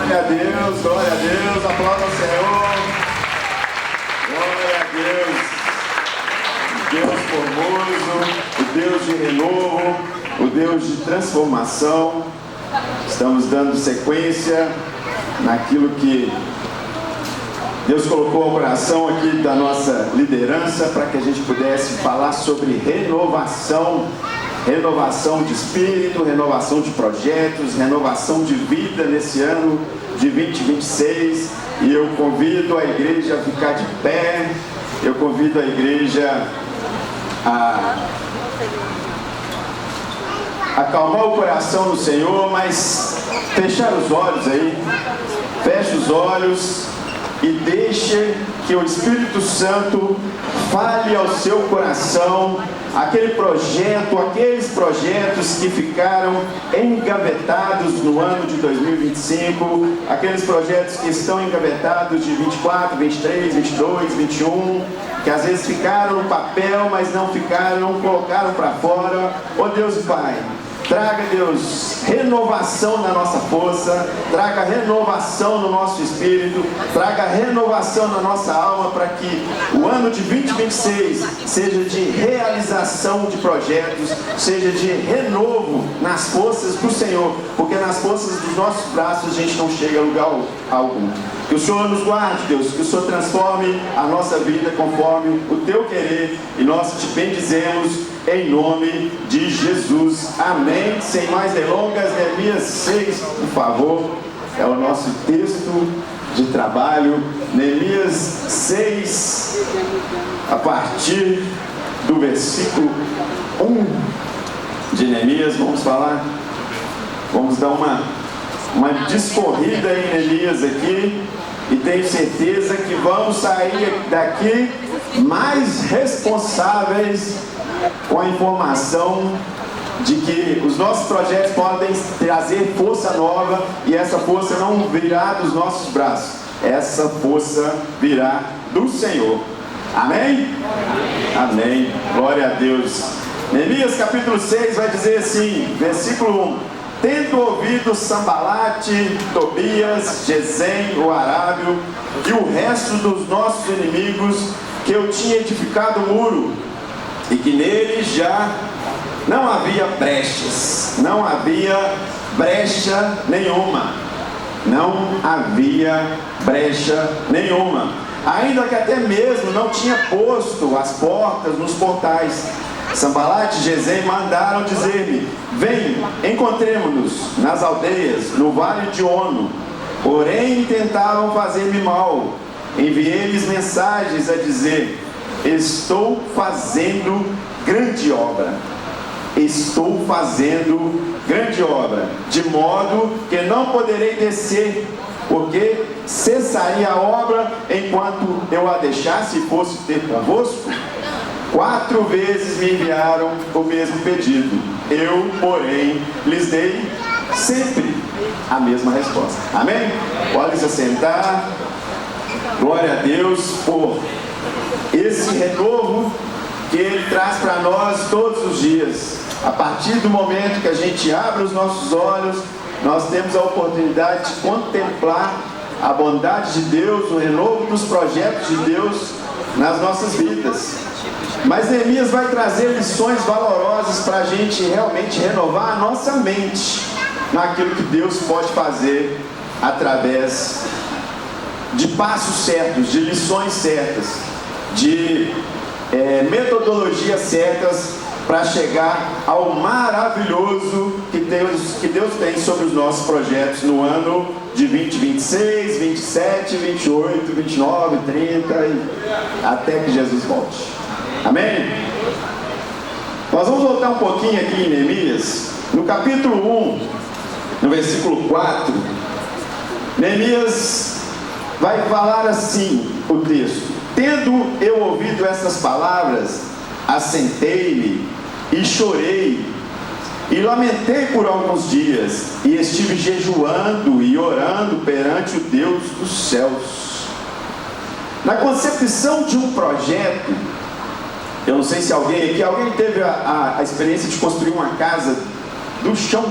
Glória a Deus, aplauda o Senhor. Glória a Deus. Deus formoso, o Deus de renovo, o Deus de transformação. Estamos dando sequência naquilo que Deus colocou ao coração aqui da nossa liderança para que a gente pudesse falar sobre renovação. Renovação de espírito, renovação de projetos, renovação de vida nesse ano de 2026. E eu convido a igreja a ficar de pé, eu convido a igreja a acalmar o coração no Senhor, mas fechar os olhos aí, feche os olhos e deixe que o Espírito Santo fale ao seu coração aqueles projetos que ficaram engavetados no ano de 2025, aqueles projetos que estão engavetados de 24, 23, 22, 21, que às vezes ficaram no papel, mas não colocaram para fora. Ó Deus e Pai, traga, Deus, renovação na nossa força, traga renovação no nosso espírito, traga renovação na nossa alma, para que o ano de 2026 seja de realização de projetos, seja de renovo nas forças do Senhor, porque nas forças dos nossos braços a gente não chega a lugar algum. Que o Senhor nos guarde, Deus, que o Senhor transforme a nossa vida conforme o Teu querer, e nós te bendizemos em nome de Jesus. Amém. Sem mais delongas, Neemias 6, por favor, é o nosso texto de trabalho. Neemias 6, a partir do versículo 1 de Neemias, vamos dar uma discorrida em Neemias aqui, e tenho certeza que vamos sair daqui mais responsáveis com a informação de que os nossos projetos podem trazer força nova, e essa força não virá dos nossos braços, essa força virá do Senhor. Amém? Amém. Glória a Deus. Neemias capítulo 6 vai dizer assim, versículo 1: Tendo ouvido Sambalate, Tobias, Gesem, o arábio, e o resto dos nossos inimigos, que eu tinha edificado o muro, e que nele já não havia brechas, não havia brecha nenhuma, ainda que até mesmo não tinha posto as portas nos portais. Sambalate e Gesem mandaram dizer-me: vem, encontremo-nos nas aldeias, no vale de Ono. Porém tentavam fazer-me mal. Enviei-lhes mensagens a dizer: estou fazendo grande obra, de modo que não poderei descer, porque cessaria a obra enquanto eu a deixasse e fosse ter convosco. 4 vezes me enviaram o mesmo pedido, eu, porém, lhes dei sempre a mesma resposta. Amém? Pode se sentar. Glória a Deus por esse renovo que Ele traz para nós todos os dias. A partir do momento que a gente abre os nossos olhos, nós temos a oportunidade de contemplar a bondade de Deus, o renovo dos projetos de Deus nas nossas vidas. Mas Neemias vai trazer lições valorosas para a gente realmente renovar a nossa mente naquilo que Deus pode fazer através de passos certos, de lições certas, de metodologias certas para chegar ao maravilhoso que Deus tem sobre os nossos projetos no ano de 2026, 27, 28, 29, 30 e até que Jesus volte. Amém? Nós vamos voltar um pouquinho aqui em Neemias, no capítulo 1, no versículo 4. Neemias vai falar assim, o texto: tendo eu ouvido essas palavras, assentei-me e chorei, e lamentei por alguns dias, e estive jejuando e orando perante o Deus dos céus. Na concepção de um projeto, eu não sei se alguém teve a experiência de construir uma casa do chão.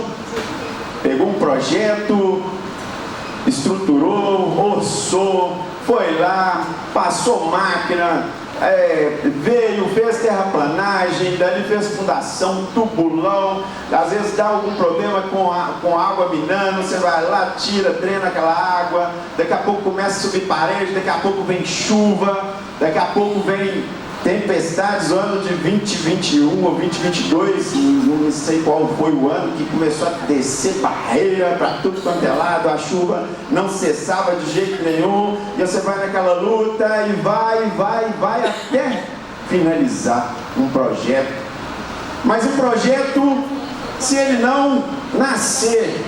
Pegou um projeto, estruturou, orçou, foi lá, passou máquina, veio, fez terraplanagem, dali fez fundação, tubulão. Às vezes dá algum problema com água minando, você vai lá, tira, drena aquela água, daqui a pouco começa a subir parede, daqui a pouco vem chuva, daqui a pouco vem tempestades. O ano de 2021 ou 2022, não sei qual foi o ano, que começou a descer barreira para tudo quanto é lado, a chuva não cessava de jeito nenhum, e você vai naquela luta e vai até finalizar um projeto. Mas o projeto, se ele não nascer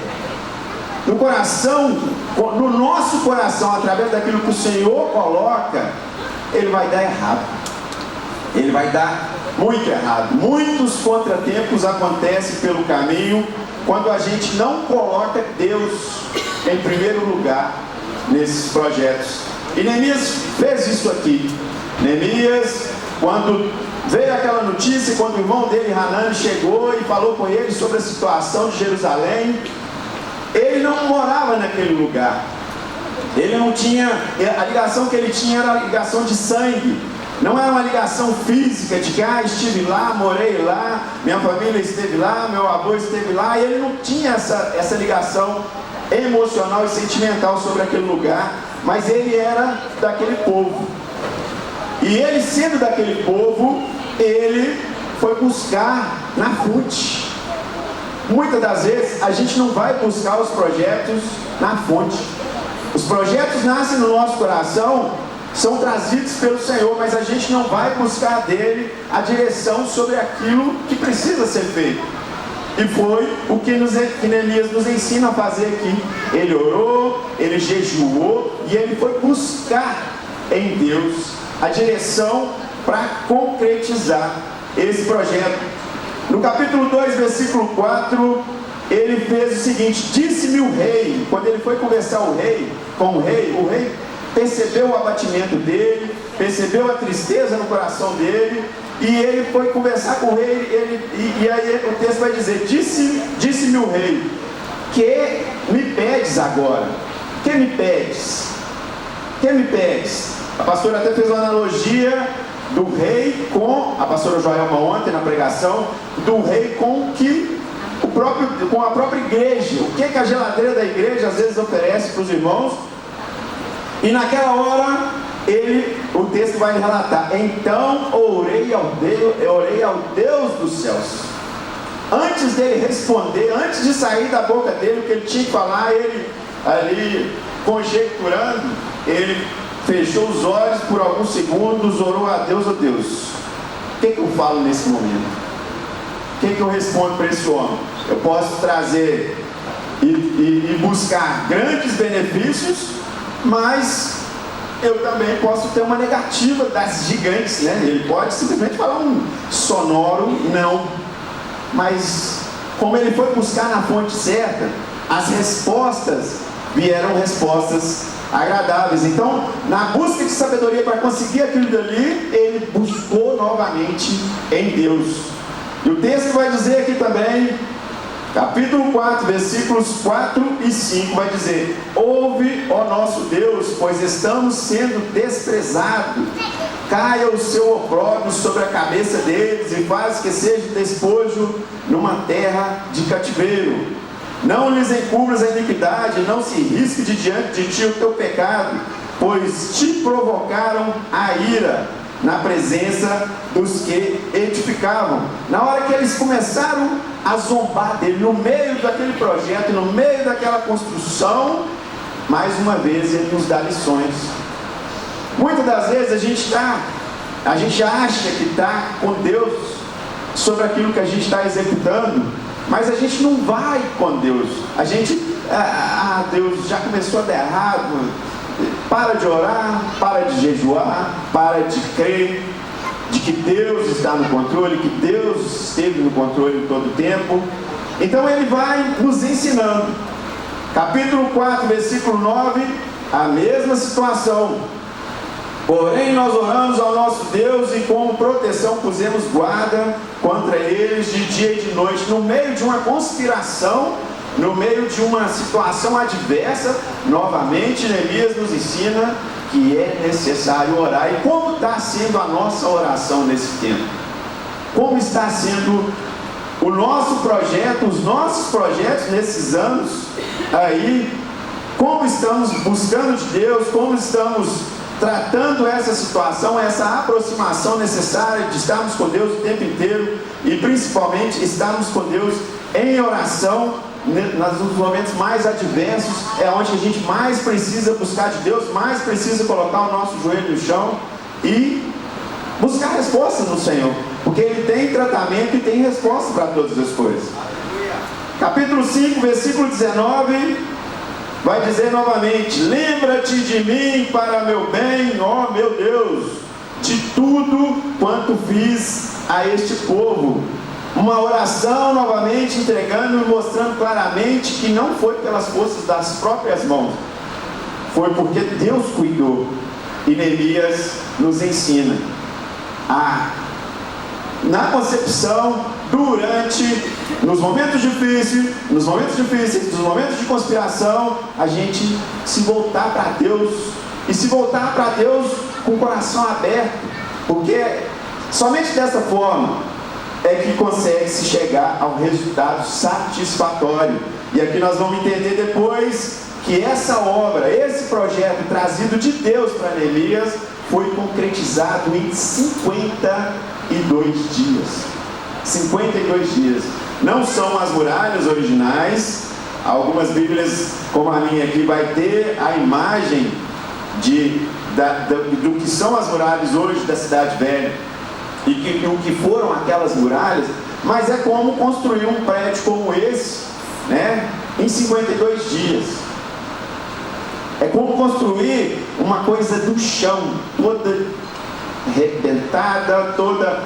no coração, no nosso coração, através daquilo que o Senhor coloca, ele vai dar errado. Ele vai dar muito errado. Muitos contratempos acontecem pelo caminho quando a gente não coloca Deus em primeiro lugar nesses projetos. E Neemias fez isso aqui. Neemias, quando veio aquela notícia, quando o irmão dele, Hanani, chegou e falou com ele sobre a situação de Jerusalém, ele não morava naquele lugar. Ele não tinha, a ligação que ele tinha era a ligação de sangue. Não era uma ligação física de que estive lá, morei lá, minha família esteve lá, meu avô esteve lá. E ele não tinha essa ligação emocional e sentimental sobre aquele lugar, mas ele era daquele povo. E ele, sendo daquele povo, ele foi buscar na fonte. Muitas das vezes a gente não vai buscar os projetos na fonte. Os projetos nascem no nosso coração, são trazidos pelo Senhor, mas a gente não vai buscar dele a direção sobre aquilo que precisa ser feito. E foi o que Neemias nos ensina a fazer aqui. Ele orou, ele jejuou e ele foi buscar em Deus a direção para concretizar esse projeto. No capítulo 2, versículo 4, ele fez o seguinte: disse-me o rei. Quando ele foi conversar com o rei percebeu o abatimento dele, percebeu a tristeza no coração dele, e ele foi conversar com o rei, e aí o texto vai dizer: disse-me o rei, que me pedes agora? Que me pedes? Que me pedes? A pastora até fez uma analogia do rei com, a pastora Joelma ontem na pregação, do rei com a própria igreja. O que a geladeira da igreja às vezes oferece para os irmãos. E naquela hora, o texto vai relatar: então orei ao Deus dos céus. Antes dele responder, antes de sair da boca dele o que ele tinha que falar, ele ali conjecturando, ele fechou os olhos por alguns segundos, orou a Deus: ó Deus, o que eu falo nesse momento? O que eu respondo para esse homem? Eu posso trazer e buscar grandes benefícios, mas eu também posso ter uma negativa das gigantes, né? Ele pode simplesmente falar um sonoro não. Mas como ele foi buscar na fonte certa, as respostas vieram respostas agradáveis. Então, na busca de sabedoria para conseguir aquilo dali, ele buscou novamente em Deus. E o texto vai dizer aqui também, capítulo 4, versículos 4 e 5, vai dizer: ouve, ó nosso Deus, pois estamos sendo desprezados. Caia o seu opróbrio sobre a cabeça deles e faz que seja despojo numa terra de cativeiro. Não lhes encubras a iniquidade, não se risque de diante de ti o teu pecado, pois te provocaram a ira na presença dos que edificavam. Na hora que eles começaram a zombar dele, no meio daquele projeto, no meio daquela construção, mais uma vez ele nos dá lições. Muitas das vezes a gente acha que está com Deus sobre aquilo que a gente está executando, mas a gente não vai com Deus. A gente, Deus já começou a dar errado. Para de orar, para de jejuar, para de crer de que Deus está no controle, que Deus esteve no controle todo o tempo. Então ele vai nos ensinando. Capítulo 4, versículo 9, a mesma situação. Porém nós oramos ao nosso Deus e como proteção pusemos guarda contra eles de dia e de noite. No meio de uma conspiração, no meio de uma situação adversa, novamente Neemias nos ensina que é necessário orar. E como está sendo a nossa oração nesse tempo? Como está sendo o nosso projeto, os nossos projetos nesses anos aí? Como estamos buscando de Deus? Como estamos tratando essa situação, essa aproximação necessária de estarmos com Deus o tempo inteiro e principalmente estarmos com Deus em oração nos momentos mais adversos? É onde a gente mais precisa buscar de Deus, mais precisa colocar o nosso joelho no chão e buscar resposta no Senhor, porque Ele tem tratamento e tem resposta para todas as coisas. Capítulo 5, versículo 19 vai dizer novamente: lembra-te de mim para meu bem, ó meu Deus, de tudo quanto fiz a este povo. Uma oração novamente entregando e mostrando claramente que não foi pelas forças das próprias mãos, foi porque Deus cuidou. E Neemias nos ensina na concepção, nos momentos difíceis, nos momentos de conspiração, a gente se voltar para Deus, e se voltar para Deus com o coração aberto, porque somente dessa forma é que consegue se chegar ao resultado satisfatório. E aqui nós vamos entender depois que essa obra, esse projeto trazido de Deus para Neemias, foi concretizado em 52 dias. 52 dias. Não são as muralhas originais. Algumas Bíblias, como a minha aqui, vai ter a imagem do que são as muralhas hoje da Cidade Velha e o que foram aquelas muralhas, mas é como construir um prédio como esse, né, em 52 dias. É como construir uma coisa do chão, toda arrebentada, toda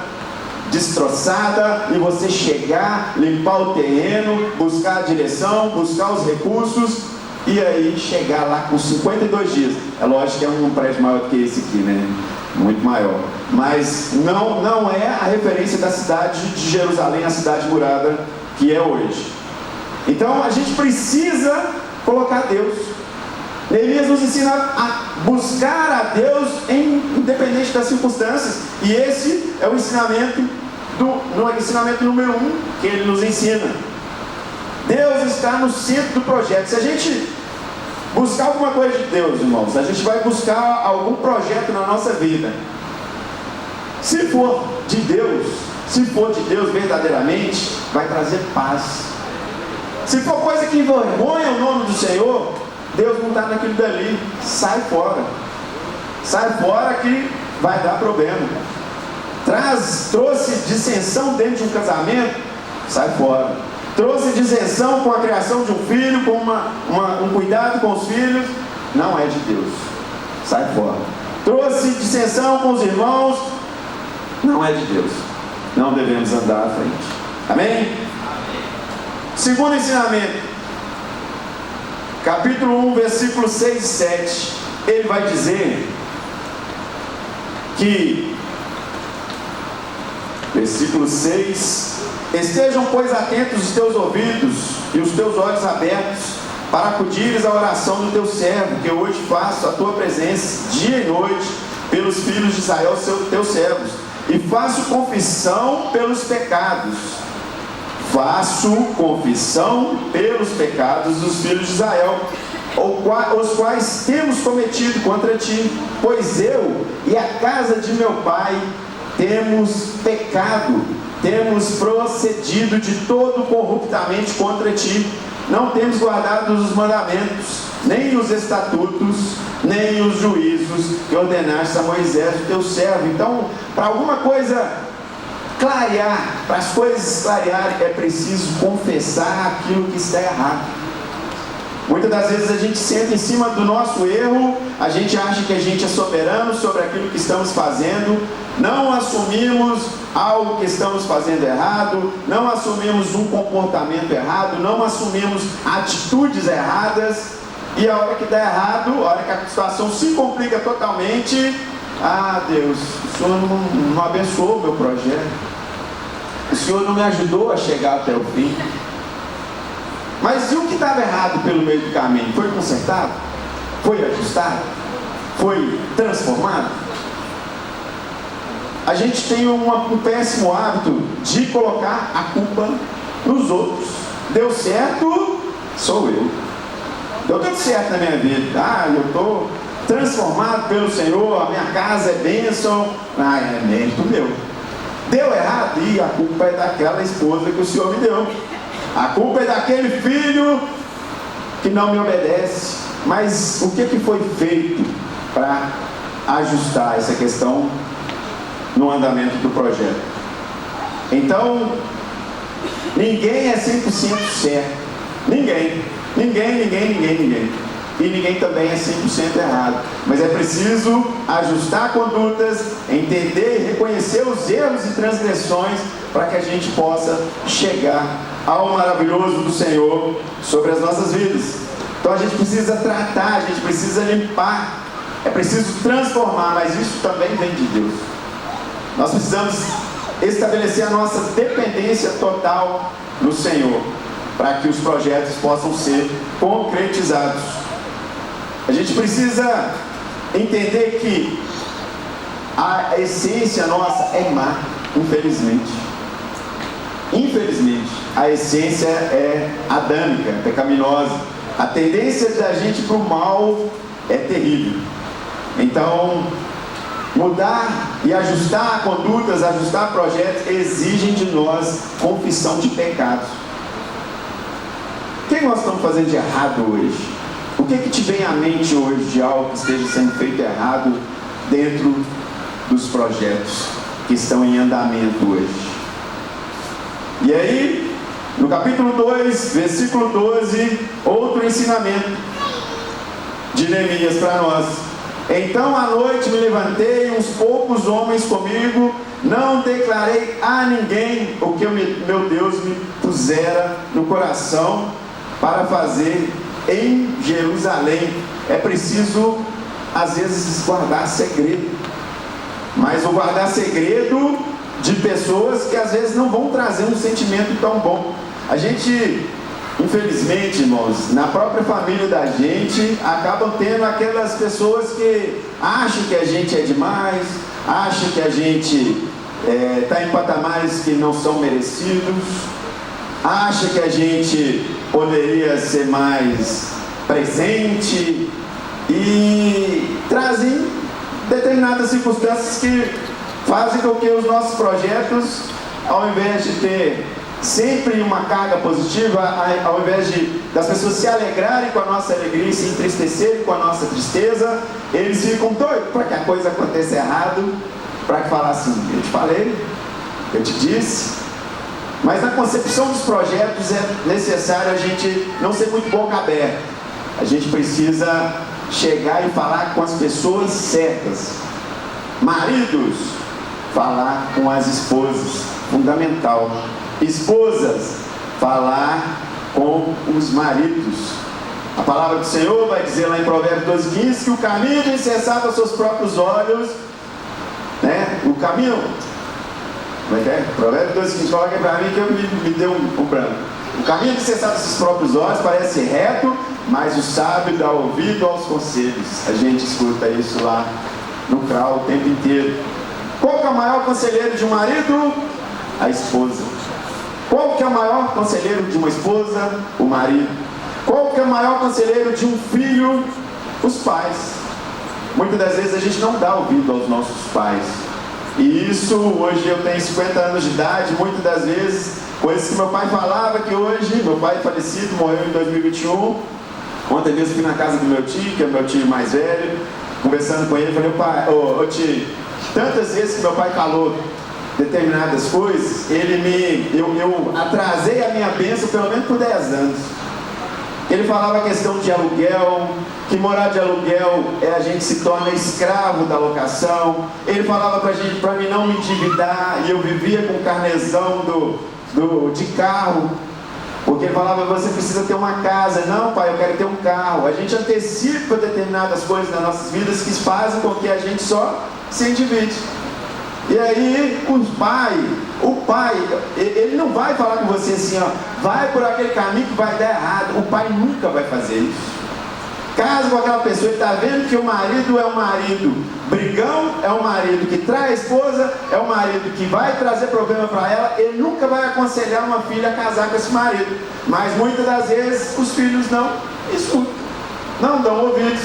destroçada, e você chegar, limpar o terreno, buscar a direção, buscar os recursos, e aí chegar lá com 52 dias. É lógico que é um prédio maior do que esse aqui, né? Muito maior. Mas não é a referência da cidade de Jerusalém, a cidade murada que é hoje. Então a gente precisa colocar Deus. Neemias nos ensina a buscar a Deus independente das circunstâncias. E esse é o ensinamento número 1 que ele nos ensina. Deus está no centro do projeto. Se a gente buscar alguma coisa de Deus, irmãos, a gente vai buscar algum projeto na nossa vida. Se for de Deus verdadeiramente, vai trazer paz. Se for coisa que envergonha o nome do Senhor, Deus não está naquilo dali. Sai fora. Sai fora que vai dar problema. Trouxe dissensão dentro de um casamento, sai fora. Trouxe dissensão com a criação de um filho, com um cuidado com os filhos, não é de Deus. Sai fora. Trouxe dissensão com os irmãos, não é de Deus. Não devemos andar à frente. Amém? Segundo ensinamento, capítulo 1, versículos 6 e 7, ele vai dizer que, versículo 6: estejam, pois, atentos os teus ouvidos e os teus olhos abertos, para acudires à oração do teu servo, que eu hoje faço a tua presença dia e noite pelos filhos de Israel, teus servos, e faço confissão pelos pecados. Faço confissão pelos pecados dos filhos de Israel, os quais temos cometido contra ti, pois eu e a casa de meu pai temos pecado, temos procedido de todo corruptamente contra ti, não temos guardado os mandamentos, nem os estatutos, nem os juízos que ordenaste a Moisés, o teu servo. Então, para alguma coisa clarear, para as coisas clarearem, é preciso confessar aquilo que está errado. Muitas das vezes a gente senta em cima do nosso erro, a gente acha que a gente é soberano sobre aquilo que estamos fazendo, não assumimos algo que estamos fazendo errado, não assumimos um comportamento errado, não assumimos atitudes erradas, e a hora que dá errado, a hora que a situação se complica totalmente, Deus, o Senhor não abençoou o meu projeto, o Senhor não me ajudou a chegar até o fim. Mas e o que estava errado pelo meio do caminho? Foi consertado? Foi ajustado? Foi transformado? A gente tem um péssimo hábito de colocar a culpa nos outros. Deu certo, sou eu. Deu tudo certo na minha vida. Eu estou transformado pelo Senhor, a minha casa é bênção. É mérito meu. Deu errado? E a culpa é daquela esposa que o Senhor me deu. A culpa é daquele filho que não me obedece. Mas o que foi feito para ajustar essa questão no andamento do projeto? Então, ninguém é 100% certo. Ninguém. E ninguém também é 100% errado. Mas é preciso ajustar condutas, entender e reconhecer os erros e transgressões para que a gente possa chegar ao maravilhoso do Senhor sobre as nossas vidas. Então a gente precisa tratar, a gente precisa limpar, é preciso transformar, mas isso também vem de Deus. Nós precisamos estabelecer a nossa dependência total no Senhor, para que os projetos possam ser concretizados. A gente precisa entender que a essência nossa é má, infelizmente. Infelizmente, a essência é adâmica, pecaminosa. A tendência da gente para o mal é terrível. Então, mudar e ajustar condutas, ajustar projetos, exigem de nós confissão de pecados. O que nós estamos fazendo de errado hoje? O que te vem à mente hoje de algo que esteja sendo feito errado dentro dos projetos que estão em andamento hoje? E aí, no capítulo 2, versículo 12, outro ensinamento de Neemias para nós. Então à noite me levantei, uns poucos homens comigo, não declarei a ninguém o que meu Deus me pusera no coração para fazer em Jerusalém. É preciso, às vezes, guardar segredo. Mas o guardar segredo de pessoas que às vezes não vão trazer um sentimento tão bom. A gente, infelizmente, irmãos, na própria família da gente, acabam tendo aquelas pessoas que acham que a gente é demais, acham que a gente está em patamares que não são merecidos, acham que a gente poderia ser mais presente e trazem determinadas circunstâncias que fazem com que os nossos projetos, ao invés de ter sempre uma carga positiva, ao invés das pessoas se alegrarem com a nossa alegria e se entristecerem com a nossa tristeza, eles ficam doidos para que a coisa aconteça errado, para que falar assim, eu te falei, eu te disse. Mas na concepção dos projetos é necessário a gente não ser muito boca aberta. A gente precisa chegar e falar com as pessoas certas. Maridos, falar com as esposas, fundamental. Esposas, falar com os maridos. A palavra do Senhor vai dizer lá em Provérbios 12:15 que o caminho do insensato aos seus próprios olhos, né? O caminho, como é que é? Provérbios 12:15, coloca aí para mim que eu me deu um branco. O caminho do insensato aos seus próprios olhos parece reto, mas o sábio dá ouvido aos conselhos. A gente escuta isso lá no CRAU o tempo inteiro. Qual que é o maior conselheiro de um marido? A esposa. Qual que é o maior conselheiro de uma esposa? O marido. Qual que é o maior conselheiro de um filho? Os pais. Muitas das vezes a gente não dá ouvido aos nossos pais. E isso, hoje eu tenho 50 anos de idade, muitas das vezes, coisas que meu pai falava que hoje, meu pai falecido, morreu em 2021. Ontem mesmo fui na casa do meu tio, que é o meu tio mais velho, conversando com ele, falei, pai, ô tio, tantas vezes que meu pai falou determinadas coisas, eu atrasei a minha bênção pelo menos por 10 anos. Ele falava a questão de aluguel, que morar de aluguel a gente se torna escravo da locação. Ele falava para mim não me endividar, e eu vivia com carnezão de carro, porque ele falava, você precisa ter uma casa. Não, pai, eu quero ter um carro. A gente antecipa determinadas coisas nas nossas vidas que fazem com que a gente só se endivide. E aí o pai, ele não vai falar com você assim, ó, vai por aquele caminho que vai dar errado. O pai nunca vai fazer isso. Caso com aquela pessoa, ele está vendo que o marido é um marido brigão, é um marido que trai a esposa, é um marido que vai trazer problema para ela, ele nunca vai aconselhar uma filha a casar com esse marido. Mas muitas das vezes os filhos não escutam, não dão ouvidos.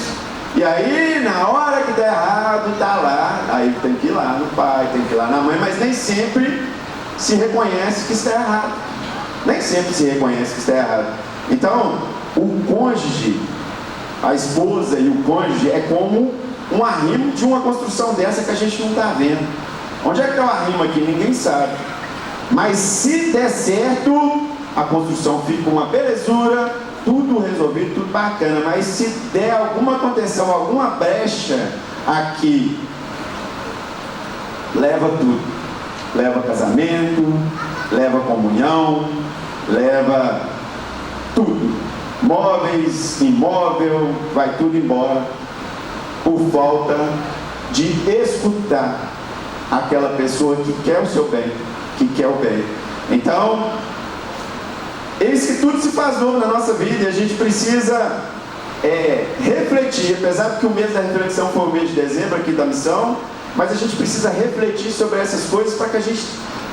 E aí, na hora que der errado, tá lá, aí tem que ir lá no pai, tem que ir lá na mãe, mas nem sempre se reconhece que está errado. Nem sempre se reconhece que está errado. Então, o cônjuge, a esposa e o cônjuge é como um arrimo de uma construção dessa que a gente não está vendo. Onde é que está o arrimo aqui? Ninguém sabe. Mas se der certo, a construção fica uma belezura, tudo resolvido, tudo bacana. Mas se der alguma contenção, alguma brecha aqui, leva tudo. Leva casamento, leva comunhão, leva tudo. Móveis, imóvel, vai tudo embora por falta de escutar aquela pessoa que quer o seu bem, que quer o bem. Então, eis que tudo se faz novo na nossa vida e a gente precisa refletir, apesar de que o mês da reflexão foi o mês de dezembro aqui da missão, mas a gente precisa refletir sobre essas coisas para que a gente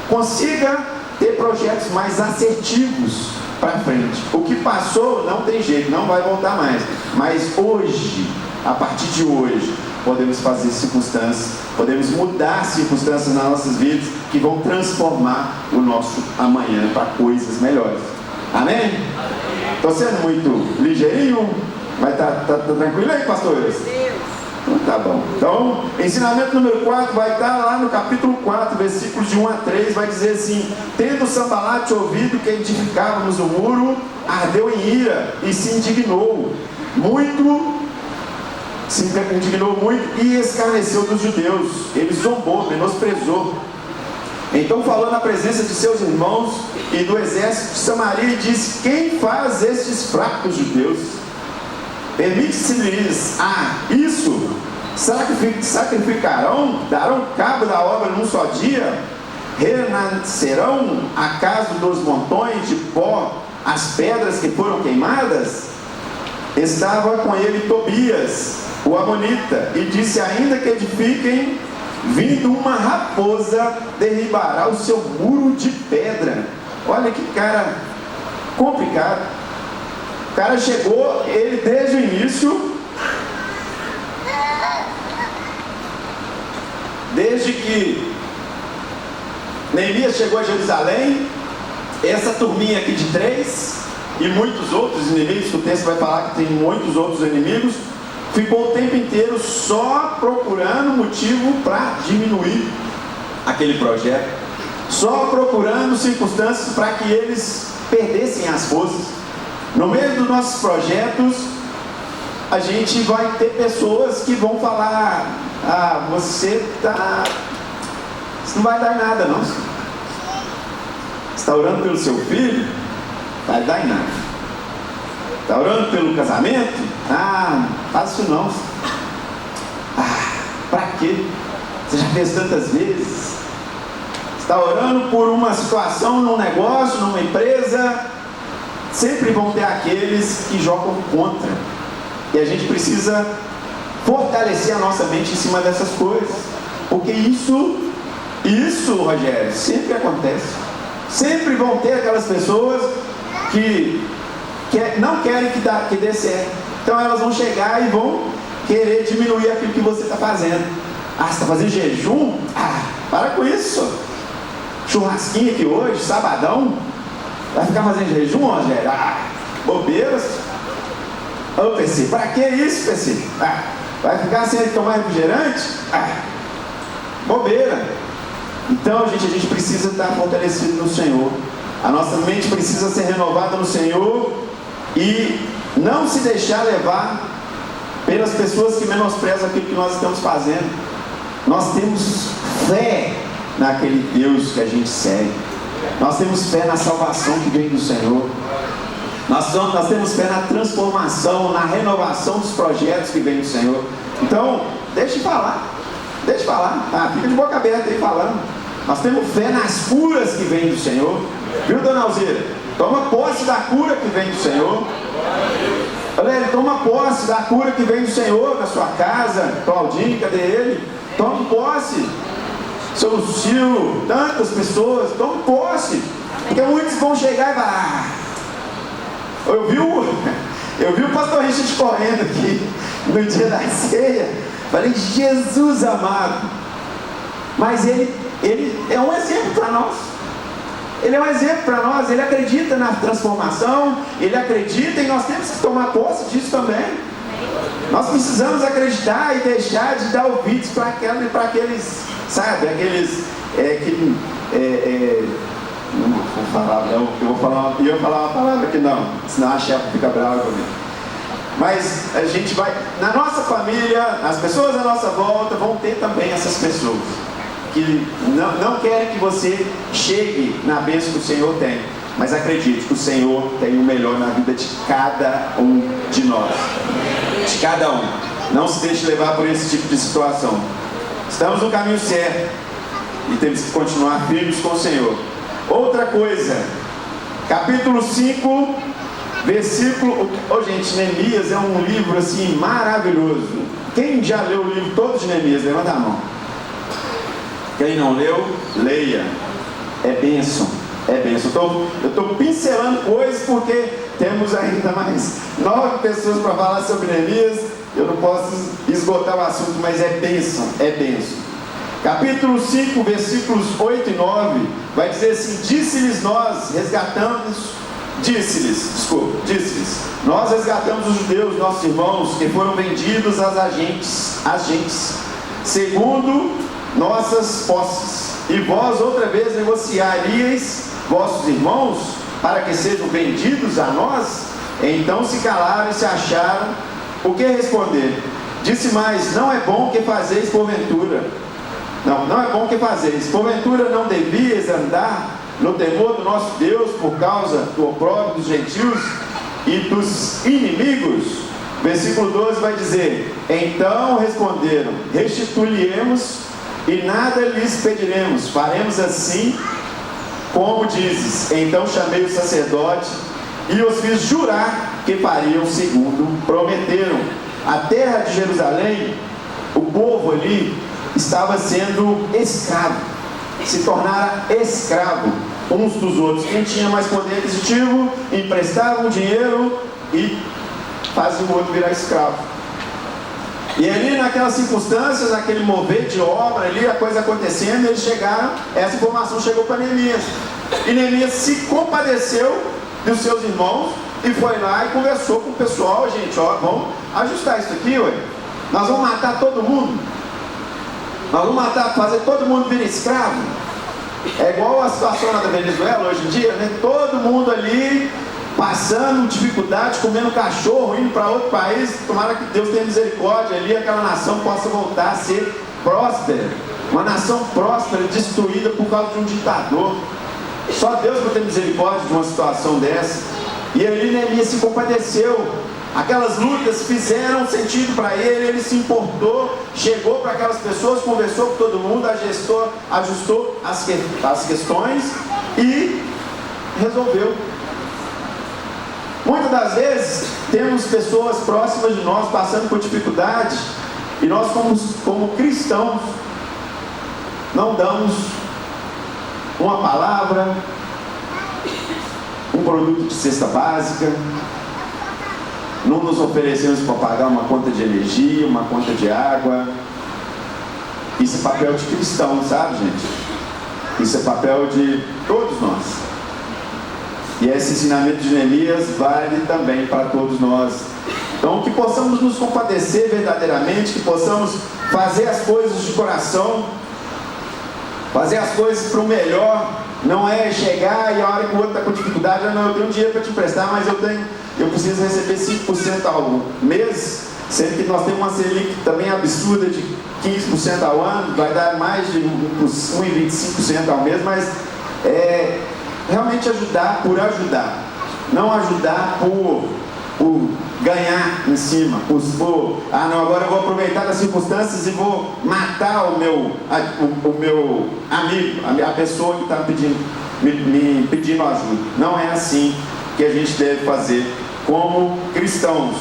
consiga ter projetos mais assertivos para frente. O que passou não tem jeito, não vai voltar mais. Mas hoje, a partir de hoje, podemos fazer circunstâncias, podemos mudar circunstâncias nas nossas vidas que vão transformar o nosso amanhã para coisas melhores. Amém? Estou sendo muito ligeirinho, mas tá tranquilo aí, pastores? Então, tá bom. Então, ensinamento número 4 vai estar lá no capítulo 4, versículos de 1 a 3, vai dizer assim: tendo Sanbalate ouvido que edificávamos o muro, ardeu em ira e se indignou muito e escarneceu dos judeus. Ele zombou, menosprezou. Então falou na presença de seus irmãos e do exército de Samaria e disse: quem faz estes fracos judeus? Permite-se-lhes isso? Sacrificarão? Darão cabo da obra num só dia? Renascerão acaso dos montões de pó as pedras que foram queimadas? Estava com ele Tobias, o amonita, e disse: ainda que edifiquem, vindo uma raposa derribará o seu muro de pedra. Olha que cara complicado. O cara chegou, ele desde o início, desde que Neemias chegou a Jerusalém, essa turminha aqui de 3 e muitos outros inimigos, que o texto vai falar que tem muitos outros inimigos, ficou o tempo inteiro só procurando motivo para diminuir aquele projeto, só procurando circunstâncias para que eles perdessem as forças. No meio dos nossos projetos, a gente vai ter pessoas que vão falar: isso não vai dar nada não. Você está orando pelo seu filho? Vai dar em nada. Está orando pelo casamento? Não faz isso não. Para quê? Você já fez tantas vezes. Está orando por uma situação num negócio, numa empresa. Sempre vão ter aqueles que jogam contra. E a gente precisa fortalecer a nossa mente em cima dessas coisas. Porque isso, Rogério, sempre acontece. Sempre vão ter aquelas pessoas que não querem que dê certo. Então elas vão chegar e vão querer diminuir aquilo que você está fazendo. Você está fazendo jejum? Para com isso. Churrasquinho aqui hoje, sabadão. Vai ficar fazendo jejum, Rogério? Bobeiras. Ô, PC, pra que isso, PC? Vai ficar sem tomar refrigerante? Bobeira. Então, gente, a gente precisa estar fortalecido no Senhor. A nossa mente precisa ser renovada no Senhor e não se deixar levar pelas pessoas que menosprezam aquilo que nós estamos fazendo. Nós temos fé naquele Deus que a gente segue. Nós temos fé na salvação que vem do Senhor. Nós temos fé na transformação, na renovação dos projetos que vem do Senhor. Então, deixe falar. Deixa eu falar, fica de boca aberta aí falando. Nós temos fé nas curas que vem do Senhor. Viu, dona Alzira? Toma posse da cura que vem do Senhor. Olha, toma posse da cura que vem do Senhor na sua casa. Claudinho, cadê ele? Toma posse. Seu Lucio, tantas pessoas, toma posse. Porque muitos vão chegar e falar: eu vi o pastor Richard correndo aqui no dia da ceia. Falei: Jesus amado. Mas ele é um exemplo para nós. Ele é um exemplo para nós. Ele acredita na transformação. Ele acredita, e nós temos que tomar posse disso também. Nós precisamos acreditar e deixar de dar ouvidos para aqueles, sabe, aqueles não vou falar, eu ia falar uma palavra que não, senão a chefe fica brava comigo. Mas a gente vai, na nossa família, as pessoas à nossa volta vão ter também essas pessoas que não querem que você chegue na bênção que o Senhor tem. Mas acredite que o Senhor tem o melhor na vida de cada um de nós. De cada um. Não se deixe levar por esse tipo de situação. Estamos no caminho certo e temos que continuar firmes com o Senhor. Outra coisa, capítulo 5, versículo... gente, Neemias é um livro assim maravilhoso. Quem já leu o livro todo de Neemias? Levanta a mão. Quem não leu, leia. É bênção. É bênção. Eu estou pincelando coisas porque temos ainda mais 9 pessoas para falar sobre Neemias. Eu não posso esgotar o assunto, mas é bênção, é bênção. Capítulo 5, versículos 8 e 9, vai dizer assim: disse-lhes, nós nós resgatamos os judeus, nossos irmãos, que foram vendidos às gentes, segundo nossas posses. E vós outra vez negociaríeis vossos irmãos, para que sejam vendidos a nós? Então se calaram e se acharam o que responder. Disse mais: não é bom que fazeis porventura. Não é bom que fazeis. Porventura não devias andar no temor do nosso Deus por causa do opróbrio dos gentios e dos inimigos? Versículo 12 vai dizer: então responderam: restituiremos e nada lhes pediremos, faremos assim como dizes. Então chamei o sacerdote e os fiz jurar que fariam segundo prometeram. A terra de Jerusalém, o povo ali estava sendo escravo, se tornara escravo uns dos outros. Quem tinha mais poder aquisitivo emprestava o dinheiro e fazia o outro virar escravo. E ali naquelas circunstâncias, naquele mover de obra ali, a coisa acontecendo, eles chegaram, essa informação chegou para Neemias. E Neemias se compadeceu dos seus irmãos e foi lá e conversou com o pessoal: gente, ó, vamos ajustar isso aqui, ué. Nós vamos matar todo mundo. Nós vamos fazer todo mundo vir escravo. É igual a situação lá da Venezuela hoje em dia, né? Todo mundo ali passando dificuldade, comendo cachorro, indo para outro país. Tomara que Deus tenha misericórdia ali, aquela nação possa voltar a ser próspera. Uma nação próspera, destruída por causa de um ditador. Só Deus vai ter misericórdia de uma situação dessa. E ali Neemias se compadeceu. Aquelas lutas fizeram sentido para ele se importou, chegou para aquelas pessoas, conversou com todo mundo, ajustou as questões e resolveu. Muitas das vezes temos pessoas próximas de nós passando por dificuldade e nós como cristãos não damos uma palavra, um produto de cesta básica, não nos oferecemos para pagar uma conta de energia, uma conta de água. Isso é papel de cristão, sabe, gente? Isso é papel de todos nós. E esse ensinamento de Neemias vale também para todos nós. Então, que possamos nos compadecer verdadeiramente, que possamos fazer as coisas de coração, fazer as coisas para o melhor. Não é chegar e a hora que o outro está com dificuldade: não, eu tenho dinheiro para te emprestar, mas eu preciso receber 5% ao mês, sendo que nós temos uma Selic também absurda de 15% ao ano, vai dar mais de 1,25% ao mês, mas realmente ajudar por ajudar, não ajudar por ganhar em cima, não, agora eu vou aproveitar das circunstâncias e vou matar o meu amigo, a pessoa que está me pedindo ajuda. Não é assim que a gente deve fazer como cristãos.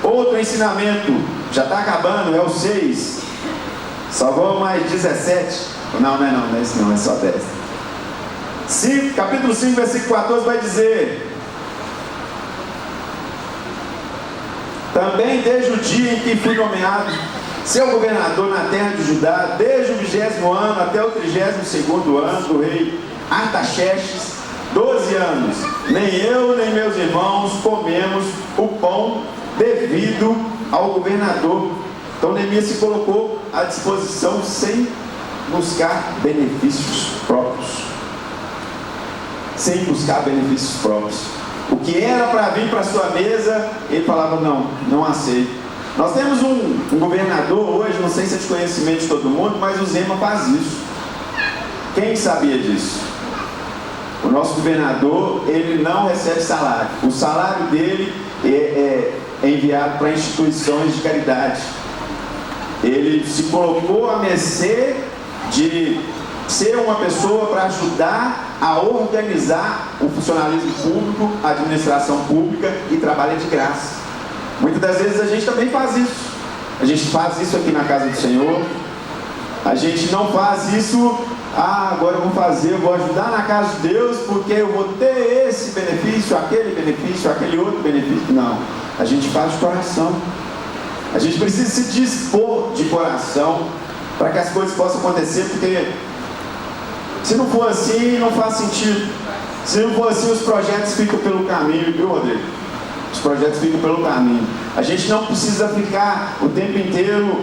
Outro ensinamento, já está acabando, é o 6, só vou mais 17, não é esse não, é só 10. Capítulo 5, versículo 14 vai dizer: também desde o dia em que fui nomeado seu governador na terra de Judá, desde o 20º ano até o 32º ano do rei Artaxerxes, 12 anos, nem eu nem meus irmãos comemos o pão devido ao governador. Então Neemias se colocou à disposição sem buscar benefícios próprios. Sem buscar benefícios próprios. O que era para vir para a sua mesa, ele falava: não aceito. Nós temos um governador hoje, não sei se é de conhecimento de todo mundo, mas o Zema faz isso. Quem sabia disso? O nosso governador, ele não recebe salário. O salário dele é enviado para instituições de caridade. Ele se colocou à mercê de ser uma pessoa para ajudar a organizar o funcionalismo público, a administração pública, e trabalha de graça. Muitas das vezes a gente também faz isso. A gente faz isso aqui na casa do Senhor. A gente não faz isso: agora eu vou ajudar na casa de Deus porque eu vou ter esse benefício, aquele outro benefício. Não, a gente faz de coração. A gente precisa se dispor de coração para que as coisas possam acontecer, porque se não for assim, não faz sentido. Se não for assim, os projetos ficam pelo caminho, viu, Rodrigo? Os projetos ficam pelo caminho. A gente não precisa ficar o tempo inteiro,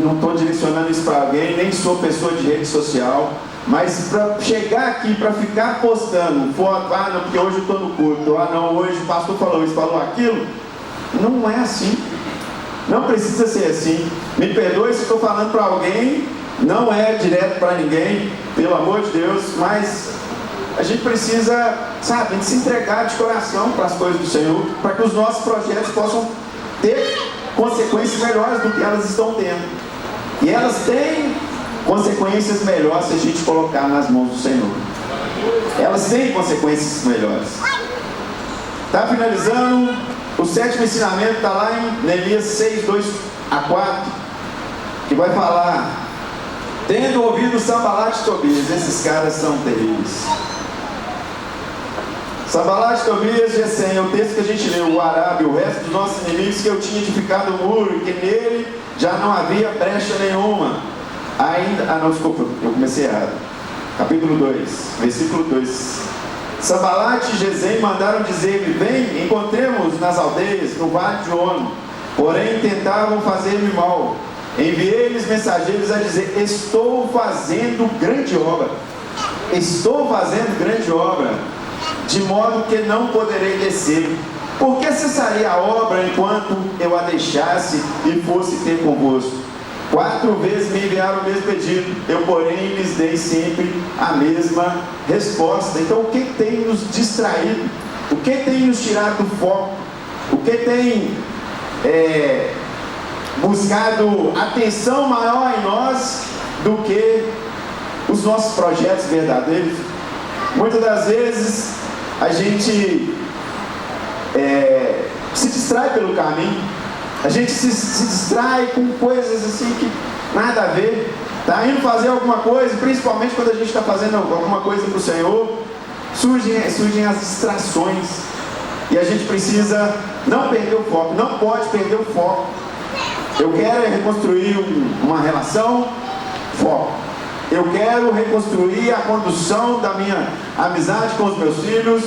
não estou direcionando isso para alguém, nem sou pessoa de rede social, mas para chegar aqui, para ficar postando foto: não, porque hoje eu estou no culto, não, hoje o pastor falou isso, falou aquilo. Não é assim. Não precisa ser assim. Me perdoe se estou falando para alguém, não é direto para ninguém, pelo amor de Deus, mas a gente precisa, se entregar de coração para as coisas do Senhor, para que os nossos projetos possam ter consequências melhores do que elas estão tendo. E elas têm consequências melhores se a gente colocar nas mãos do Senhor. Elas têm consequências melhores. Está finalizando. O 7º ensinamento está lá em Neemias 6, 2 a 4, que vai falar: tendo ouvido Sanbalate e Tobias, esses caras são terríveis. Sanbalate, Tobias, Gesem, é o texto que a gente leu, o Arábia, o resto dos nossos inimigos, que eu tinha edificado o muro, e que nele já não havia brecha nenhuma. Desculpa, eu comecei errado. Capítulo 2, versículo 2. Sanbalate e Gesem mandaram dizer-me: vem, encontremos nas aldeias, no vale de Ono. Porém tentavam fazer-me mal. Enviei-lhes mensageiros a dizer: estou fazendo grande obra, de modo que não poderei descer. Por que cessaria a obra enquanto eu a deixasse e fosse ter convosco? 4 vezes me enviaram o mesmo pedido, eu porém lhes dei sempre a mesma resposta. Então o que tem nos distraído? O que tem nos tirado do foco? O que tem buscado atenção maior em nós do que os nossos projetos verdadeiros? Muitas das vezes a gente se distrai pelo caminho. A gente se distrai com coisas assim que nada a ver. Está indo fazer alguma coisa, principalmente quando a gente está fazendo alguma coisa para o Senhor, surgem as distrações. E a gente precisa não perder o foco, não pode perder o foco. Eu quero reconstruir uma relação, foco. Eu quero reconstruir a condução da minha amizade com os meus filhos,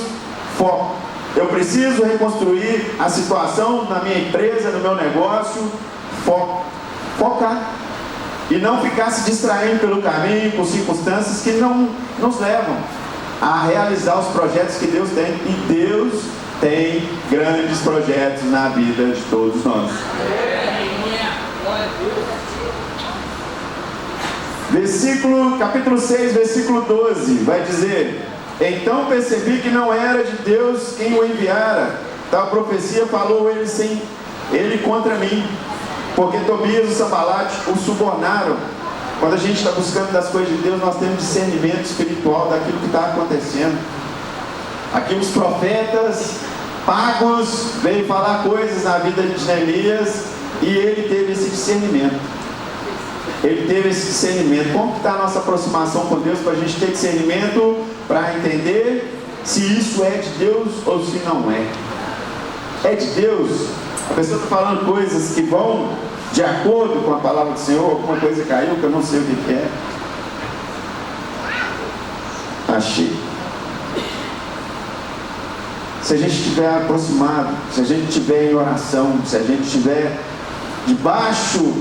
foco. Eu preciso reconstruir a situação na minha empresa, no meu negócio, foco. Focar. E não ficar se distraindo pelo caminho, com circunstâncias que não nos levam a realizar os projetos que Deus tem. E Deus tem grandes projetos na vida de todos nós. Capítulo 6, versículo 12, vai dizer: Então percebi que não era de Deus quem o enviara. Tal profecia falou ele contra mim, porque Tobias e Sanbalate o subornaram. Quando a gente está buscando das coisas de Deus, nós temos discernimento espiritual daquilo que está acontecendo. Aqui os profetas pagos veio falar coisas na vida de Neemias, e ele teve esse discernimento. Como está a nossa aproximação com Deus, para a gente ter discernimento, para entender se isso é de Deus ou se não é. É de Deus. A pessoa está falando coisas que vão de acordo com a palavra do Senhor, alguma coisa caiu que eu não sei o que é. Achei. Se a gente estiver aproximado, se a gente estiver em oração, se a gente estiver debaixo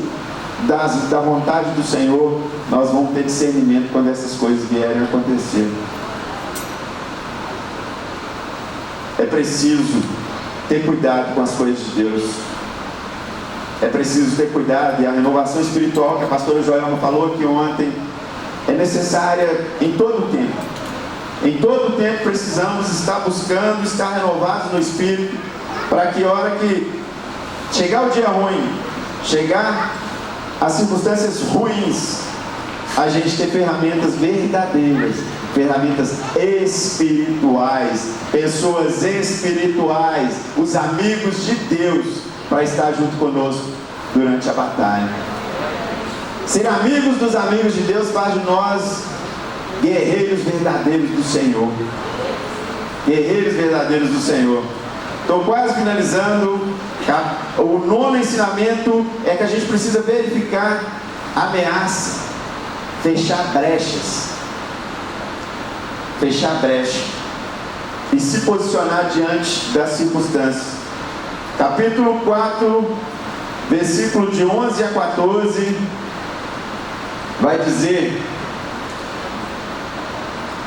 da vontade do Senhor, nós vamos ter discernimento quando essas coisas vierem a acontecer. É preciso ter cuidado com as coisas de Deus. É preciso ter cuidado, e a renovação espiritual que a pastora Joelma falou aqui ontem é necessária em todo o tempo. Em todo o tempo precisamos estar buscando, estar renovados no Espírito, para que a hora que chegar o dia ruim, chegar as circunstâncias ruins, a gente ter ferramentas verdadeiras, ferramentas espirituais, pessoas espirituais, os amigos de Deus, para estar junto conosco durante a batalha. Ser amigos dos amigos de Deus faz de nós guerreiros verdadeiros do Senhor. Guerreiros verdadeiros do Senhor. Estou quase finalizando. O nono ensinamento é que a gente precisa verificar ameaça, fechar brechas. Fechar brecha e se posicionar diante das circunstâncias. Capítulo 4, versículo de 11 a 14, vai dizer: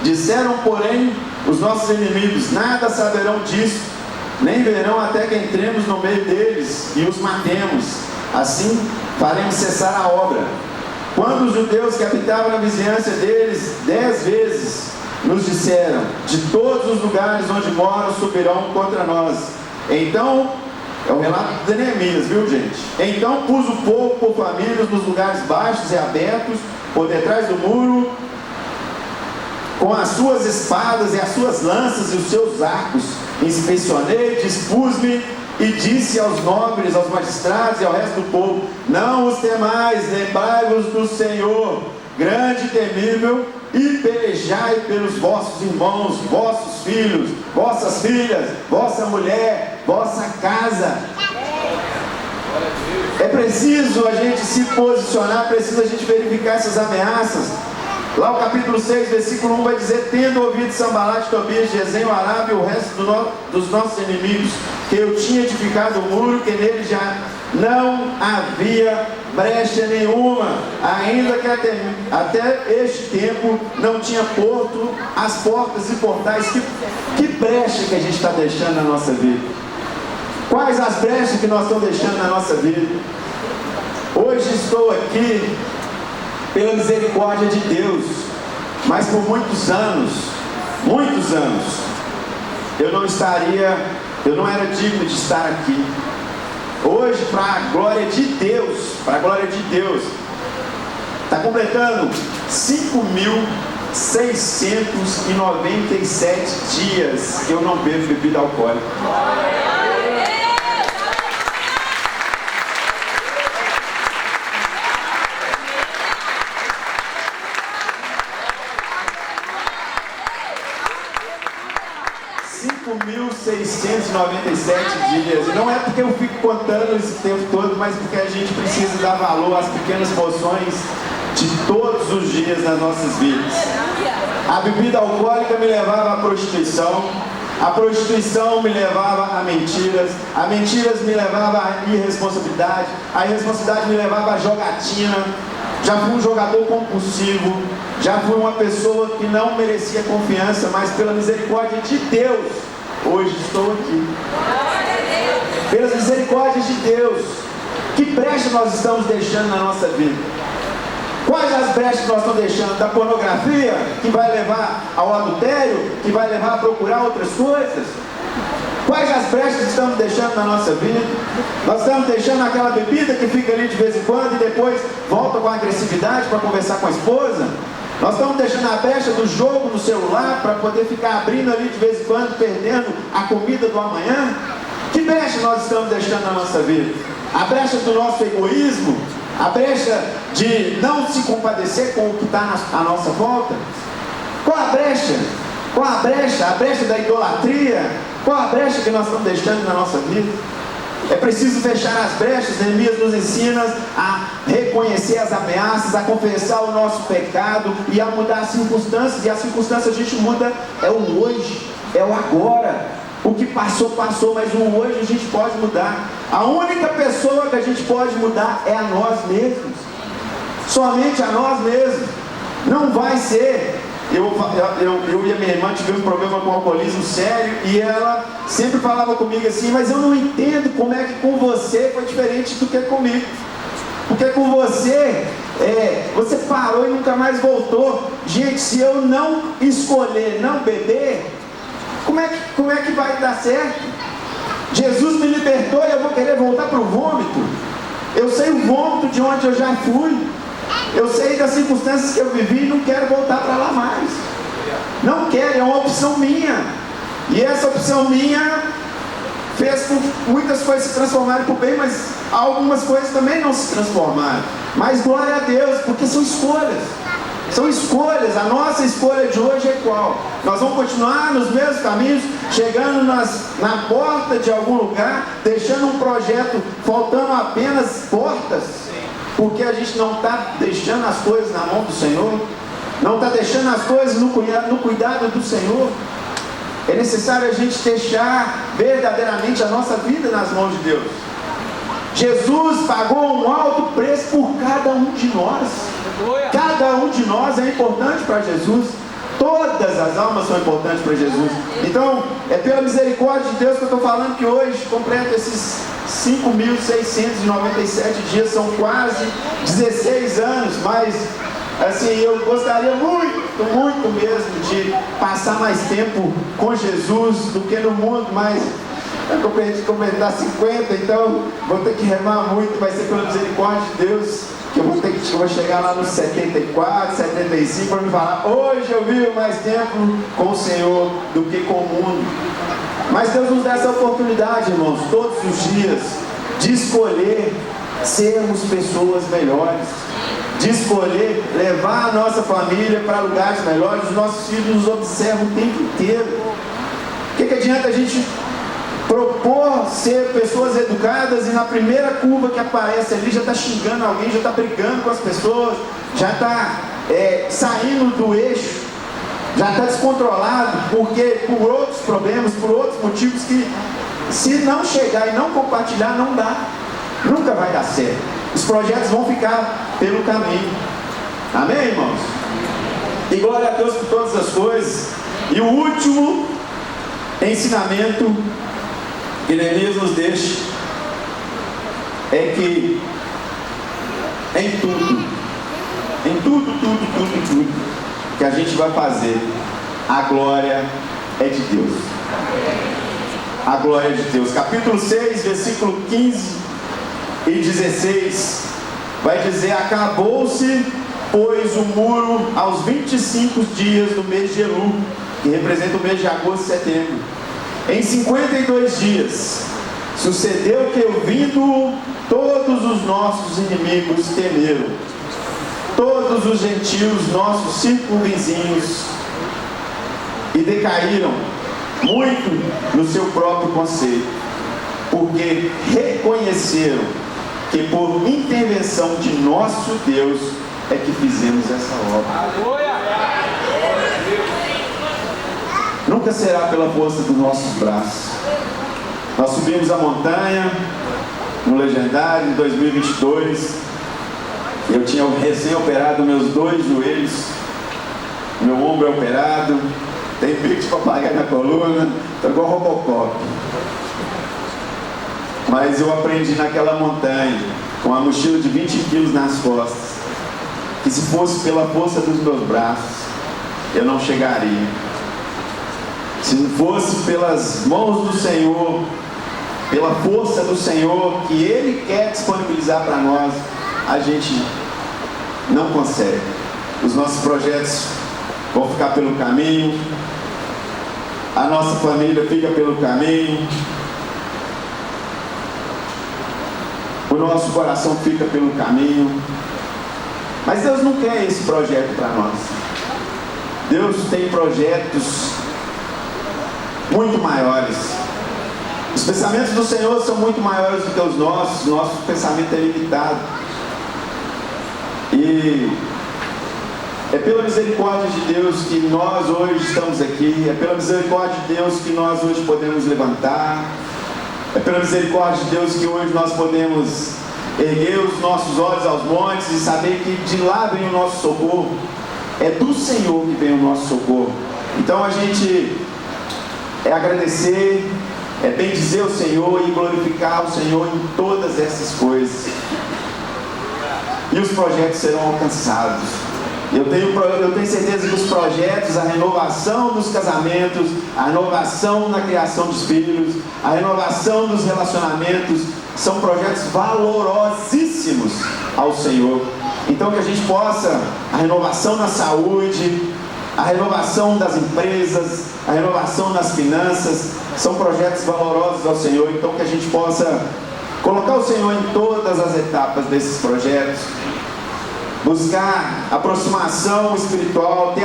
disseram, porém, os nossos inimigos, nada saberão disso, nem verão até que entremos no meio deles e os matemos. Assim faremos cessar a obra. Quando os judeus que habitavam na vizinhança deles 10 vezes nos disseram: de todos os lugares onde moram subirão contra nós. Então, é o relato de Neemias, viu, gente? Então pus o povo por famílias nos lugares baixos e abertos, por detrás do muro, com as suas espadas e as suas lanças e os seus arcos. Inspecionei, dispus-me e disse aos nobres, aos magistrados e ao resto do povo: não os temais, lembrai-vos do Senhor, grande e temível, e pelejai pelos vossos irmãos, vossos filhos, vossas filhas, vossa mulher, vossa casa. É preciso a gente se posicionar, precisa a gente verificar essas ameaças. Lá o capítulo 6, versículo 1 vai dizer: tendo ouvido Sanbalate, Tobias, Gesem, o Arábia e o resto dos nossos inimigos, que eu tinha edificado o muro, que nele já não havia brecha nenhuma, ainda que até este tempo não tinha porto, as portas e portais. Que brecha que a gente está deixando na nossa vida? Quais as brechas que nós estamos deixando na nossa vida? Hoje estou aqui pela misericórdia de Deus, mas por muitos anos, eu não era digno de estar aqui. Hoje, para a glória de Deus, está completando 5.697 dias que eu não bebo bebida alcoólica. 5.697 dias. E não é porque eu fico contando esse tempo todo, mas porque a gente precisa dar valor às pequenas porções de todos os dias nas nossas vidas. A bebida alcoólica me levava à prostituição, a prostituição me levava a mentiras me levava à irresponsabilidade, a irresponsabilidade me levava à jogatina. Já fui um jogador compulsivo, já fui uma pessoa que não merecia confiança, mas pela misericórdia de Deus, hoje estou aqui. Pelas misericórdias de Deus, que brecha nós estamos deixando na nossa vida? Quais as brechas que nós estamos deixando? Da pornografia, que vai levar ao adultério, que vai levar a procurar outras coisas? Quais as brechas que estamos deixando na nossa vida? Nós estamos deixando aquela bebida que fica ali de vez em quando e depois volta com agressividade para conversar com a esposa? Nós estamos deixando a brecha do jogo no celular para poder ficar abrindo ali de vez em quando, perdendo a comida do amanhã? Que brecha nós estamos deixando na nossa vida? A brecha do nosso egoísmo? A brecha de não se compadecer com o que está à nossa volta? Qual a brecha? Qual a brecha? A brecha da idolatria? Qual a brecha que nós estamos deixando na nossa vida? É preciso fechar as brechas. Neemias nos ensina a reconhecer as ameaças, a confessar o nosso pecado e a mudar as circunstâncias. E a circunstância a gente muda é o hoje, é o agora. O que passou, passou, mas o hoje a gente pode mudar. A única pessoa que a gente pode mudar é a nós mesmos. Somente a nós mesmos. Não vai ser... Eu e a minha irmã tivemos um problema com alcoolismo sério e ela sempre falava comigo assim: mas eu não entendo como é que com você foi diferente do que comigo. Porque com você, você parou e nunca mais voltou. Gente, se eu não escolher não beber, como é que vai dar certo? Jesus me libertou e eu vou querer voltar para o vômito? Eu sei o vômito de onde eu já fui. Eu sei das circunstâncias que eu vivi e não quero voltar para lá mais. Não quero, é uma opção minha. E essa opção minha fez com que muitas coisas se transformarem para o bem, mas algumas coisas também não se transformaram. Mas glória a Deus, porque são escolhas. São escolhas. A nossa escolha de hoje é qual? Nós vamos continuar nos mesmos caminhos, chegando na porta de algum lugar, deixando um projeto, faltando apenas portas, porque a gente não está deixando as coisas na mão do Senhor, não está deixando as coisas no cuidado do Senhor. É necessário a gente deixar verdadeiramente a nossa vida nas mãos de Deus. Jesus pagou um alto preço por cada um de nós. Cada um de nós é importante para Jesus. Todas as almas são importantes para Jesus. Então, é pela misericórdia de Deus que eu estou falando que hoje completo esses 5.697 dias, são quase 16 anos, mas assim, eu gostaria muito mesmo de passar mais tempo com Jesus do que no mundo, mas eu perdi completar 50, então vou ter que remar muito. Vai ser pela misericórdia de Deus que eu vou chegar lá nos 74, 75 para me falar: hoje eu vivo mais tempo com o Senhor do que com o mundo. Mas Deus nos dá essa oportunidade, irmãos, todos os dias, de escolher sermos pessoas melhores, de escolher levar a nossa família para lugares melhores. Os nossos filhos nos observam o tempo inteiro. O que adianta a gente propor ser pessoas educadas e na primeira curva que aparece ali já está xingando alguém, já está brigando com as pessoas, já está saindo do eixo, já está descontrolado, porque por outros problemas, por outros motivos que, se não chegar e não compartilhar, não dá, nunca vai dar certo. Os projetos vão ficar pelo caminho. Amém, irmãos? E glória a Deus por todas as coisas. E o último ensinamento que Neemias nos deixa é que em tudo que a gente vai fazer, a glória é de Deus. A glória é de Deus. Capítulo 6, versículo 15 e 16 vai dizer: acabou-se, pois, o muro aos 25 dias do mês de Elul, que representa o mês de agosto e setembro. Em 52 dias sucedeu que, ouvindo, todos os nossos inimigos temeram, todos os gentios, nossos circunvizinhos, e decaíram muito no seu próprio conceito, porque reconheceram que por intervenção de nosso Deus é que fizemos essa obra. Nunca será pela força dos nossos braços. Nós subimos a montanha no Legendário em 2022. Eu tinha recém-operado meus 2 joelhos, meu ombro é operado, tem bico de papagaio na coluna, estou igual Robocop. Mas eu aprendi naquela montanha, com uma mochila de 20 quilos nas costas, que se fosse pela força dos meus braços, eu não chegaria. Se não fosse pelas mãos do Senhor, pela força do Senhor, que Ele quer disponibilizar para nós, a gente não consegue. Os nossos projetos vão ficar pelo caminho, a nossa família fica pelo caminho, o nosso coração fica pelo caminho. Mas Deus não quer esse projeto para nós. Deus tem projetos muito maiores. Os pensamentos do Senhor são muito maiores do que os nossos. Nosso pensamento é limitado. E é pela misericórdia de Deus que nós hoje estamos aqui. É pela misericórdia de Deus que nós hoje podemos levantar. É pela misericórdia de Deus que hoje nós podemos erguer os nossos olhos aos montes e saber que de lá vem o nosso socorro. É do Senhor que vem o nosso socorro. Então a gente agradecer, bendizer o Senhor e glorificar o Senhor em todas essas coisas. E os projetos serão alcançados. Eu tenho certeza que os projetos, a renovação dos casamentos, a renovação na criação dos filhos, a renovação dos relacionamentos, são projetos valorosíssimos ao Senhor. Então que a gente possa, a renovação na saúde, a renovação das empresas, a renovação nas finanças, são projetos valorosos ao Senhor. Então que a gente possa colocar o Senhor em todas as etapas desses projetos, buscar aproximação espiritual,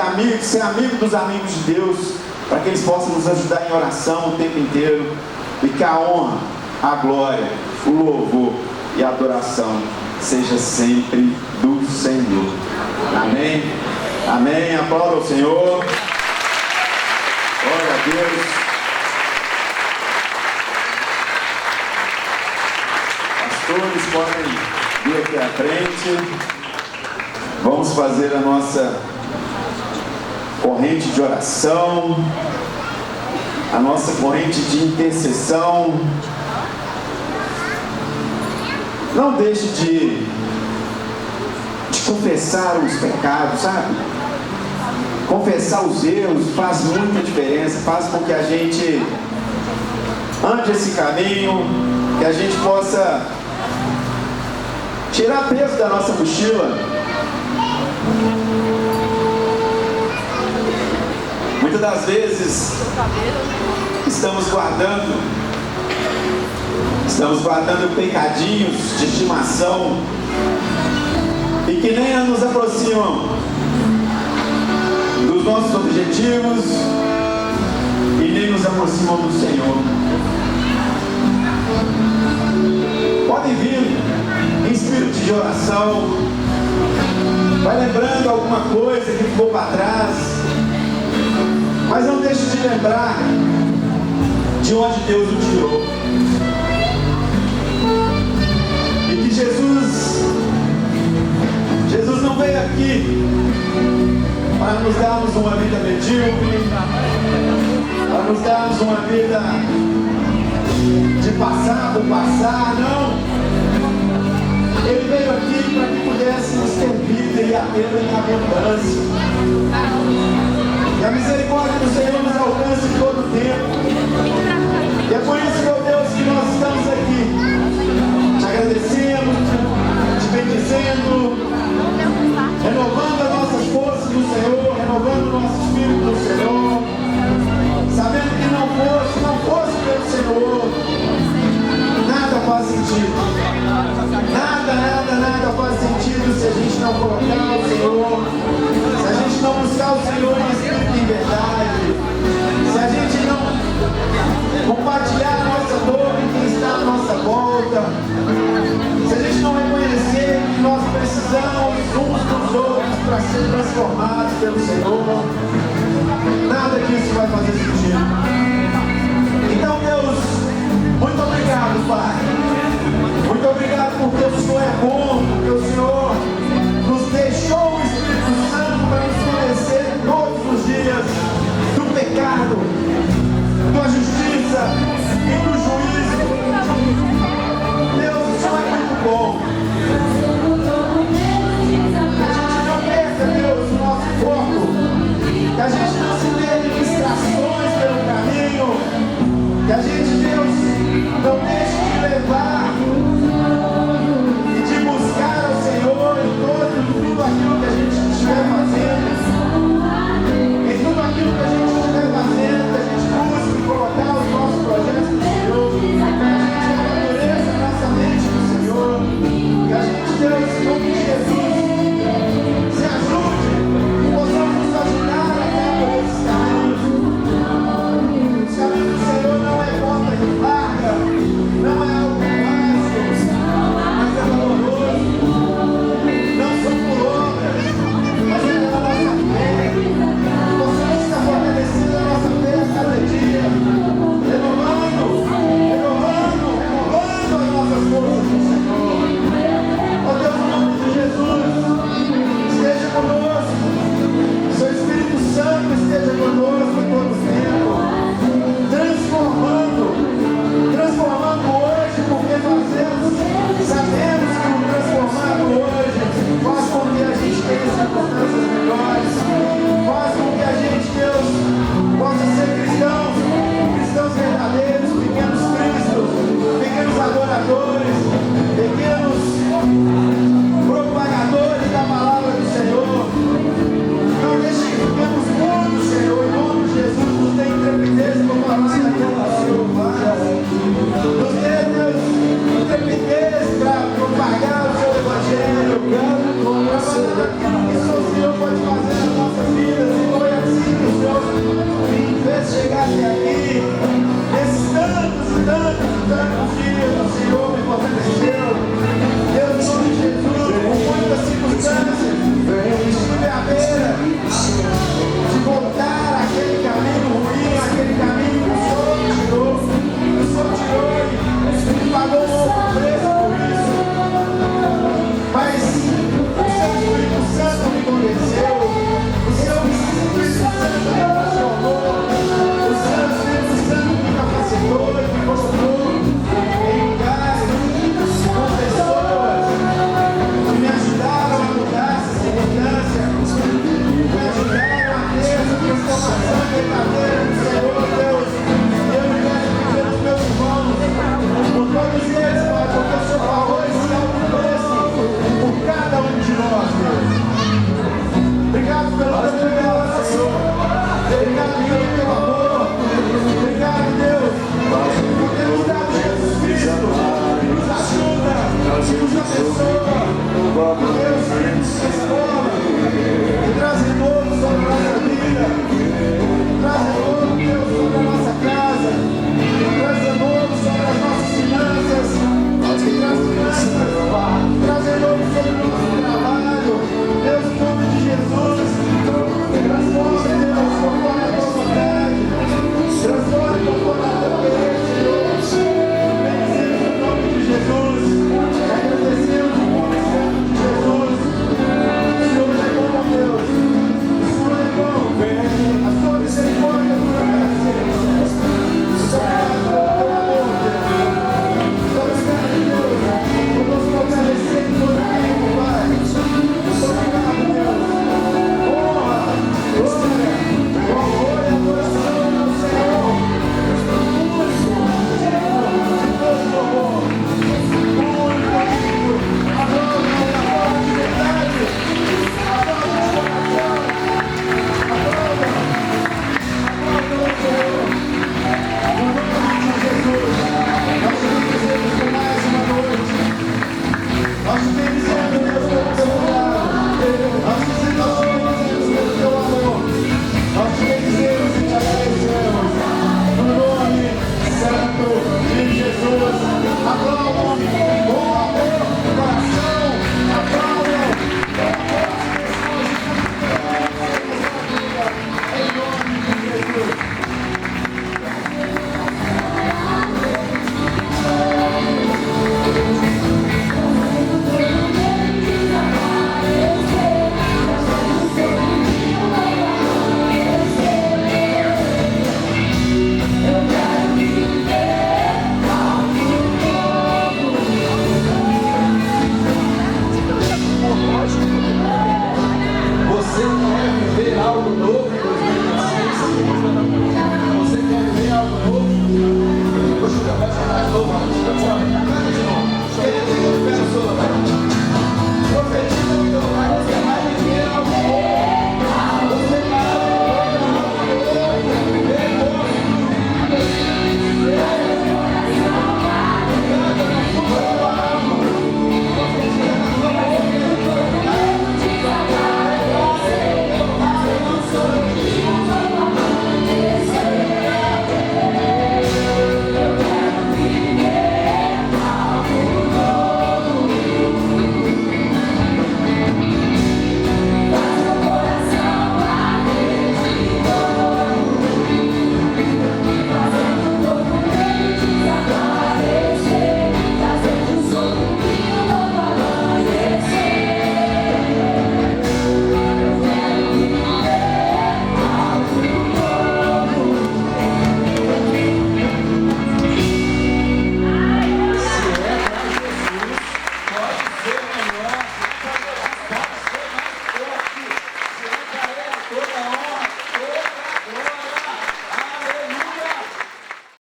ser amigo dos amigos de Deus, para que eles possam nos ajudar em oração o tempo inteiro, e que a honra, a glória, o louvor e a adoração seja sempre do Senhor. Amém? Amém. Aplauda o Senhor. Glória a Deus. Pastores podem vir aqui à frente. Vamos fazer a nossa corrente de oração, a nossa corrente de intercessão. Não deixe de confessar os pecados, sabe? Confessar os erros faz muita diferença, faz com que a gente ande esse caminho, que a gente possa tirar peso da nossa mochila. Muitas das vezes estamos guardando pecadinhos de estimação e que nem nos aproximam dos nossos objetivos e nem nos aproximam do Senhor. Podem vir em espírito de oração, vai lembrando alguma coisa que ficou para trás, mas não deixe de lembrar de onde Deus o tirou. E que Jesus não veio aqui para nos darmos uma vida medíocre, para nos darmos uma vida de passar por passar, não. Ele veio aqui para que pudéssemos ter vida e a tê-la em abundância. E a misericórdia do Senhor nos alcança em todo o tempo. E é por isso, meu Deus, que nós estamos aqui, te agradecendo, te bendizendo, renovando as nossas forças no Senhor, renovando o nosso espírito no Senhor, sabendo que não fosse pelo Senhor, nada faz sentido. Nada faz sentido se a gente não colocar o Senhor, se a gente não buscar o Senhor em espírito e em verdade, se a gente não compartilhar a nossa dor com quem está à nossa volta, se a gente não reconhecer que nós precisamos uns dos outros para ser transformados pelo Senhor, nada disso vai fazer sentido. Então, Deus, muito obrigado, Pai. Muito obrigado porque o Senhor é bom, porque o Senhor nos deixou o Espírito Santo para nos conhecer todos os dias do pecado, da justiça e do juízo. Deus, o Senhor é muito bom. A gente não Deus.